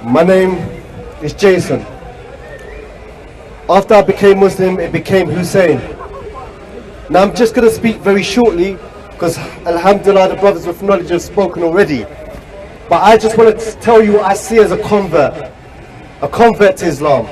My name is Jason. After I became Muslim, it became Hussein. Now I'm just going to speak very shortly because alhamdulillah the brothers with knowledge have spoken already. But I just want to tell you what I see as a convert to Islam.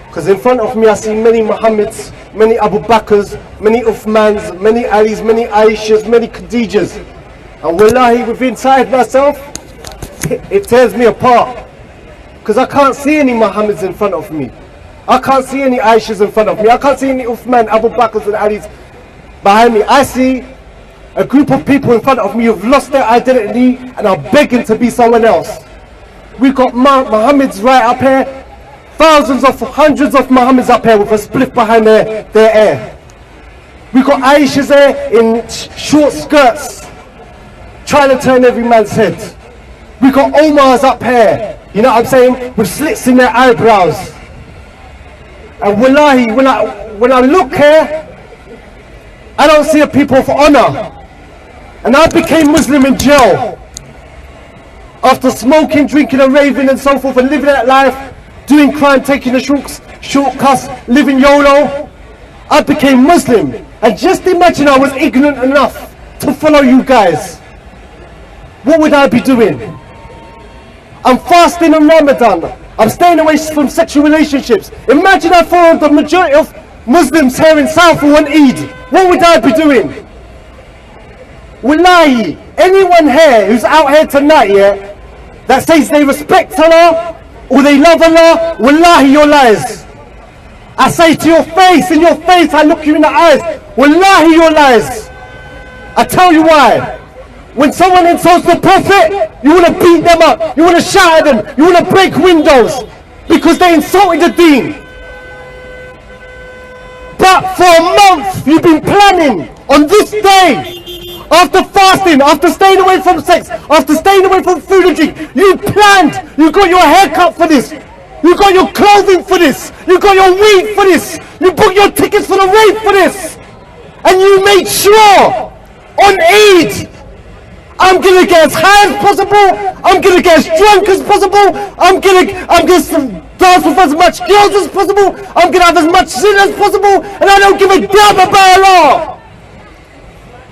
Because in front of me I see many Muhammads, many Abu Bakrs, many Uthmans, many Alis, many Aishas, many Khadijas. And wallahi, within inside myself, it tears me apart. Because I can't see any Muhammads in front of me. I can't see any Aishas in front of me. I can't see any Uthman, Abu Bakrs and Alis behind me. I see a group of people in front of me who've lost their identity and are begging to be someone else. We've got Muhammads right up here. Hundreds of Muhammads up here with a split behind their ear. We've got Aishas there in short skirts, trying to turn every man's head. We've got Omars up here, you know what I'm saying, with slits in their eyebrows. And wallahi, when I look here, I don't see a people of honor. And I became Muslim in jail. After smoking, drinking and raving and so forth and living that life, doing crime, taking the shortcuts, living YOLO, I became Muslim. And just imagine I was ignorant enough to follow you guys. What would I be doing? I'm fasting in Ramadan. I'm staying away from sexual relationships. Imagine I followed the majority of Muslims here in Southall on Eid. What would I be doing? Wallahi, anyone here who's out here tonight, yeah, that says they respect Allah or they love Allah, wallahi, you're liars. I say to your face, in your face, I look you in the eyes, wallahi, you're liars. I tell you why. When someone insults the Prophet, you want to beat them up, you want to shout at them, you want to break windows because they insulted the deen. But for a month, you've been planning on this day, after fasting, after staying away from sex, after staying away from food and drink, you planned, you got your haircut for this, you got your clothing for this, you got your weed for this, you booked your tickets for the rave for this, and you made sure on Eid, I'm gonna get as high as possible, I'm gonna get as drunk as possible, I'm gonna dance with as much girls as possible, I'm gonna have as much sin as possible, and I don't give a damn about Allah.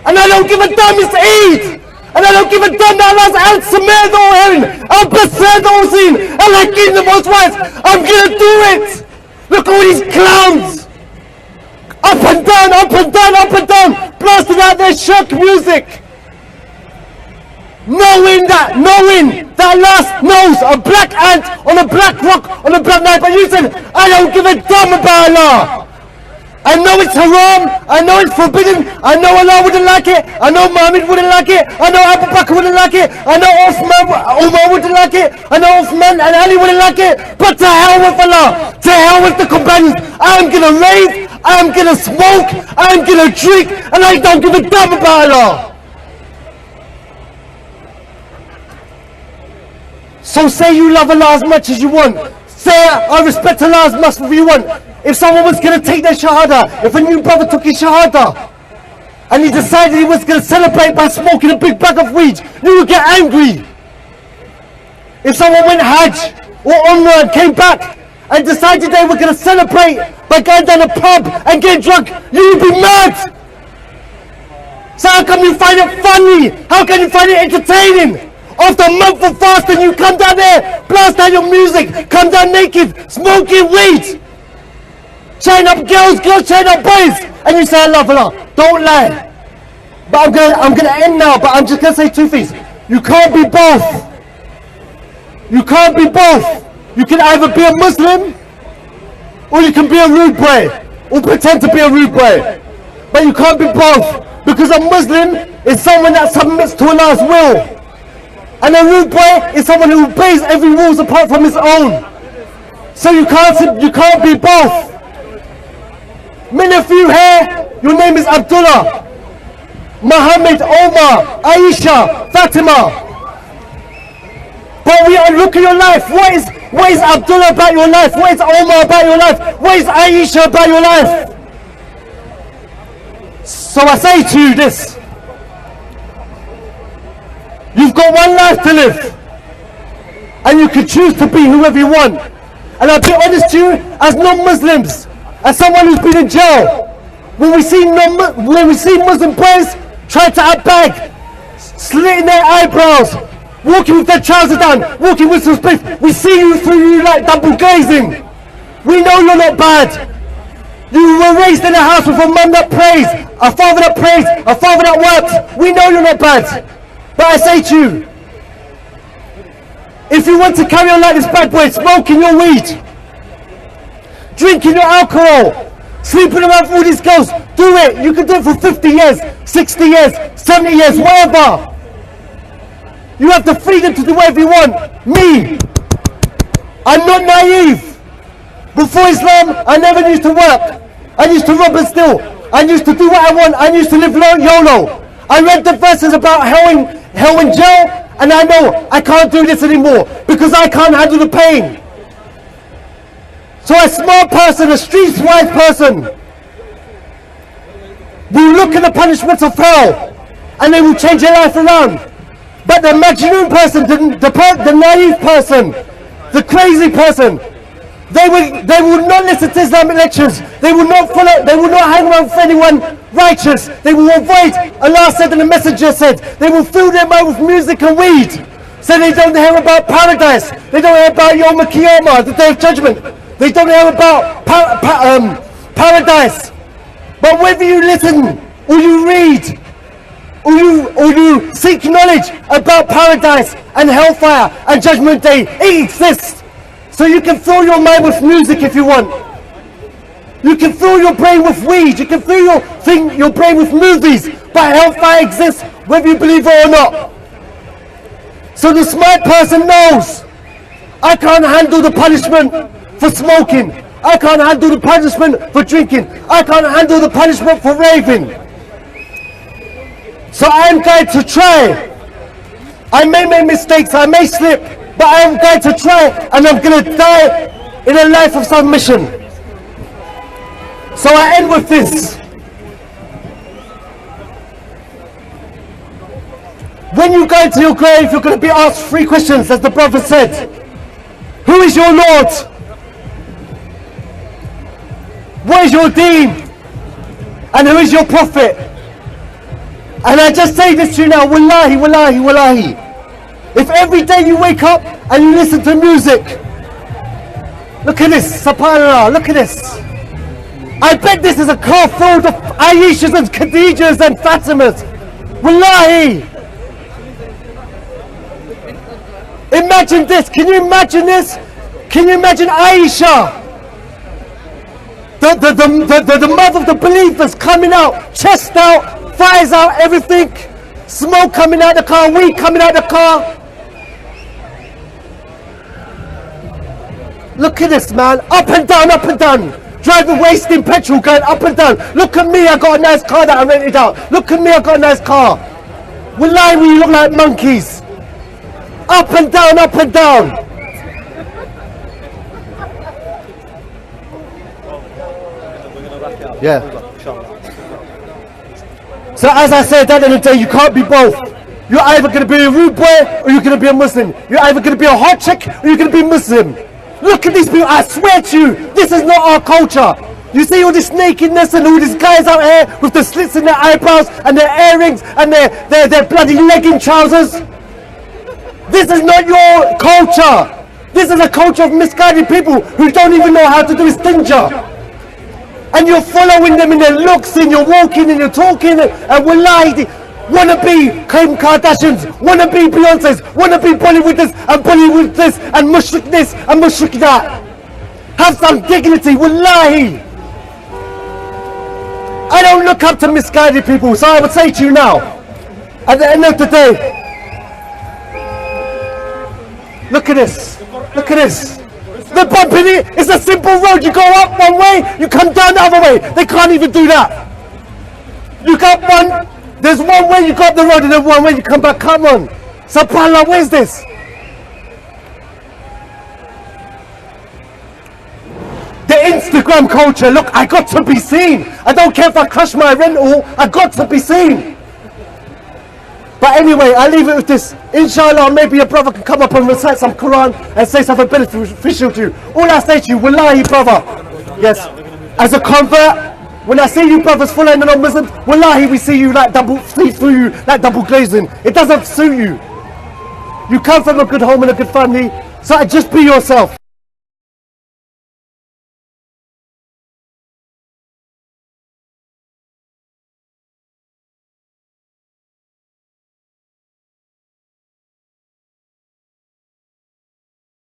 And I don't give a damn it's Eid. And I don't give a damn that Allah's al-Samad al-Herin, al-Basad al-Zin, al-Hakim the most wise. I'm gonna do it. Look at all these clowns. Up and down, up and down, up and down, blasting out their shirk music. Knowing that last knows a black ant on a black rock on a black night. But you said, I don't give a damn about Allah. I know it's haram, I know it's forbidden, I know Allah wouldn't like it, I know Muhammad wouldn't like it, I know Abu Bakr wouldn't like it, I know Umar wouldn't like it, I know Uthman and Ali wouldn't like it, but to hell with Allah, to hell with the companions. I'm gonna rave, I'm gonna smoke, I'm gonna drink, and I don't give a damn about Allah. So say you love Allah as much as you want, say I respect Allah as much as you want. If someone was going to take their shahada, if a new brother took his shahada, and he decided he was going to celebrate by smoking a big bag of weed, you would get angry. If someone went Hajj or Umrah and came back and decided they were going to celebrate by going down a pub and getting drunk, you would be mad. So how come you find it funny? How can you find it entertaining? After a month of fasting, you come down there, blast out your music, come down naked, smoking weed. Chain up girls, chain up boys, and you say I love Allah. Don't lie. But I'm gonna end now, but I'm just gonna say two things. You can't be both. You can't be both. You can either be a Muslim, or you can be a rude boy, or pretend to be a rude boy. But you can't be both, because a Muslim is someone that submits to Allah's will. And a rude boy is someone who obeys every rules apart from his own. So you can't be both. Many of you here, your name is Abdullah, Muhammad, Omar, Aisha, Fatima. But we are looking at your life. What is Abdullah about your life? What is Omar about your life? What is Aisha about your life? So I say to you this. You've got one life to live. And and you can choose to be whoever you want. And I'll be honest to you, as non-Muslims, as someone who's been in jail, when we see Muslim boys try to outbag, slitting their eyebrows, walking with their trousers down, walking with some space, we see you through you like double glazing. We know you're not bad. You were raised in a house with a mum that prays, a father that prays, a father that works. We know you're not bad. But I say to you, if you want to carry on like this bad boy, smoking your weed, drinking your alcohol, sleeping around with all these girls, do it. You can do it for 50 years, 60 years, 70 years, whatever. You have the freedom to do whatever you want. Me, I'm not naive. Before Islam, I never used to work. I used to rob and steal. I used to do what I want. I used to live YOLO. I read the verses about hell in jail, and I know I can't do this anymore because I can't handle the pain. So a smart person, a streetwise person, will look at the punishments of hell and they will change their life around. But the Majnoon person, the naive person, the crazy person, they will not listen to Islamic lectures. They will not follow, they will not hang around with anyone righteous. They will avoid, Allah said and the Messenger said, they will fill their mind with music and weed. So they don't hear about paradise. They don't hear about Yom Qiyamah, the Day of Judgment. They don't hear about paradise. But whether you listen or you read or you seek knowledge about paradise and hellfire and Judgment Day, it exists. So you can fill your mind with music if you want. You can fill your brain with weed. You can fill your brain with movies. But hellfire exists whether you believe it or not. So the smart person knows, I can't handle the punishment for smoking. I can't handle the punishment for drinking. I can't handle the punishment for raving. So I'm going to try. I may make mistakes, I may slip, but I'm going to try, and I'm going to die in a life of submission. So I end with this. When you go into your grave, you're going to be asked 3 questions, as the Prophet said. Who is your Lord? What is your deen? And who is your Prophet? And I just say this to you now, wallahi, wallahi, wallahi. If every day you wake up and you listen to music, look at this, subhanAllah, look at this. I bet this is a car filled of Aishas and Khadijas and Fatimas. Wallahi. Imagine this, can you imagine this? Can you imagine Aisha? The mother of the believers coming out, chest out, thighs out, everything. Smoke coming out the car, weed coming out the car. Look at this, man, up and down, up and down. Driving, wasting petrol, going up and down. Look at me, I got a nice car that I rented out. Look at me, I got a nice car. Wallahi, we look like monkeys. Up and down, up and down. Yeah. So as I said, at the end of the day, you can't be both. You're either going to be a rude boy or you're going to be a Muslim. You're either going to be a hot chick or you're going to be Muslim. Look at these people, I swear to you, this is not our culture. You see all this nakedness and all these guys out here with the slits in their eyebrows and their earrings and their bloody legging trousers. This is not your culture. This is a culture of misguided people who don't even know how to do istinja. And you're following them in their looks and you're walking and you're talking and wallahi, wanna be Kim Kardashians, wanna be Beyonce's, wanna be Bollywood this and Bollywood this and mushrik this and mushrik that. Have some dignity, wallahi. I don't look up to misguided people, so I would say to you now, at the end of the day, look at this, look at this. The bumping it is a simple road. You go up one way, you come down the other way. They can't even do that. You got one, there's one way you go up the road and then one way you come back. Come on. SubhanAllah, where's this? The Instagram culture, look, I got to be seen. I don't care if I crush my rental, I got to be seen. But anyway, I leave it with this. Inshallah, maybe a brother can come up and recite some Quran and say something beneficial to you. All I say to you, wallahi brother, yes, as a convert, when I see you brothers following the non-Muslims, wallahi we see you like see through you like double glazing. It doesn't suit you. You come from a good home and a good family, so just be yourself.